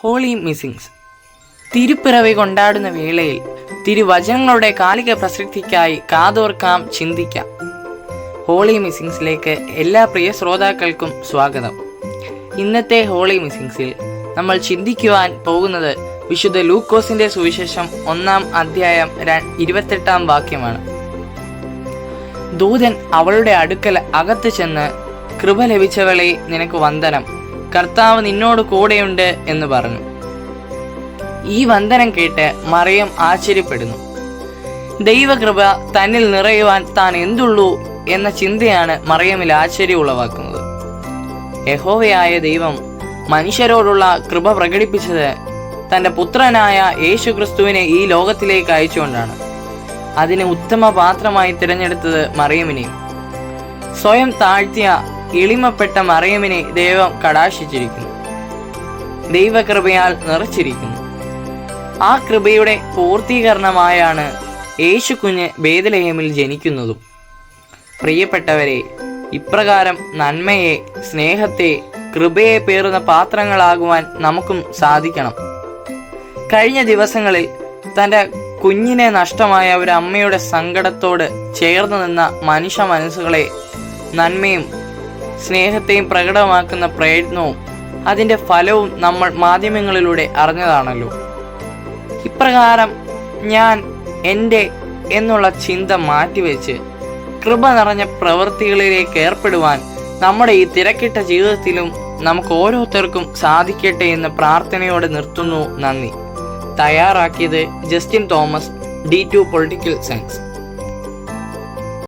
Holy missings. തിരുപ്പിറവി കൊണ്ടാടുന്ന വേളയിൽ തിരുവചനങ്ങളുടെ കാലിക പ്രസക്തിക്കായി കാതോർക്കാം, ചിന്തിക്കാം. ഹോളി മിസ്സിങ്സിലേക്ക് എല്ലാ പ്രിയ ശ്രോതാക്കൾക്കും സ്വാഗതം. ഇന്നത്തെ ഹോളി മിസ്സിങ്സിൽ നമ്മൾ ചിന്തിക്കുവാൻ പോകുന്നത് വിശുദ്ധ ലൂക്കോസിന്റെ സുവിശേഷം 1-ാം അധ്യായം 28-ാം വാക്യമാണ്. ദൂതൻ അവളുടെ അടുക്കൽ അകത്ത് ചെന്ന്, കൃപ ലഭിച്ചവളെ, നിനക്ക് വന്ദനം, കർത്താവ് നിന്നോട് കൂടെയുണ്ട് എന്ന് പറഞ്ഞു. ഈ വന്ദനം കേട്ട് മറിയം ആശ്ചര്യപ്പെടുന്നു. ദൈവകൃപ തന്നിൽ നിറയുവാൻ താൻ എന്തുള്ളൂ എന്ന ചിന്തയാണ് മറിയമിൽ ആശ്ചര്യം ഉളവാക്കുന്നത്. യഹോവയായ ദൈവം മനുഷ്യരോടുള്ള കൃപ പ്രകടിപ്പിച്ചത് തൻ്റെ പുത്രനായ യേശുക്രിസ്തുവിനെ ഈ ലോകത്തിലേക്ക് അയച്ചുകൊണ്ടാണ്. അതിന് ഉത്തമ പാത്രമായി തിരഞ്ഞെടുത്തത് മറിയമിനെയും. സ്വയം താഴ്ത്തിയ എളിമപ്പെട്ട മറിയമിനെ ദൈവം കടാക്ഷിച്ചിരിക്കുന്നു, ദൈവകൃപയാൽ നിറച്ചിരിക്കുന്നു. ആ കൃപയുടെ പൂർത്തീകരണമായാണ് യേശു കുഞ്ഞ് ബേത്ലഹേമിൽ ജനിക്കുന്നതും. പ്രിയപ്പെട്ടവരെ, ഇപ്രകാരം നന്മയെ, സ്നേഹത്തെ, കൃപയെ പേറുന്ന പാത്രങ്ങളാകുവാൻ നമുക്കും സാധിക്കണം. കഴിഞ്ഞ ദിവസങ്ങളിൽ തൻ്റെ കുഞ്ഞിനെ നഷ്ടമായ ഒരു അമ്മയുടെ സങ്കടത്തോട് ചേർന്ന് നിന്ന മനുഷ്യ മനസ്സുകളെ നന്മയും സ്നേഹത്തെയും പ്രകടമാക്കുന്ന പ്രയത്നവും അതിൻ്റെ ഫലവും നമ്മൾ മാധ്യമങ്ങളിലൂടെ അറിഞ്ഞതാണല്ലോ. ഇപ്രകാരം ഞാൻ എൻ്റെ എന്നുള്ള ചിന്ത മാറ്റിവെച്ച് കൃപ നിറഞ്ഞ പ്രവൃത്തികളിലേക്ക് ഏർപ്പെടുവാൻ നമ്മുടെ ഈ തിരക്കിട്ട ജീവിതത്തിലും നമുക്ക് ഓരോരുത്തർക്കും സാധിക്കട്ടെ എന്ന് പ്രാർത്ഥനയോടെ നിർത്തുന്നു. നന്ദി. തയ്യാറാക്കിയത് Justin Thomas, D2 political science.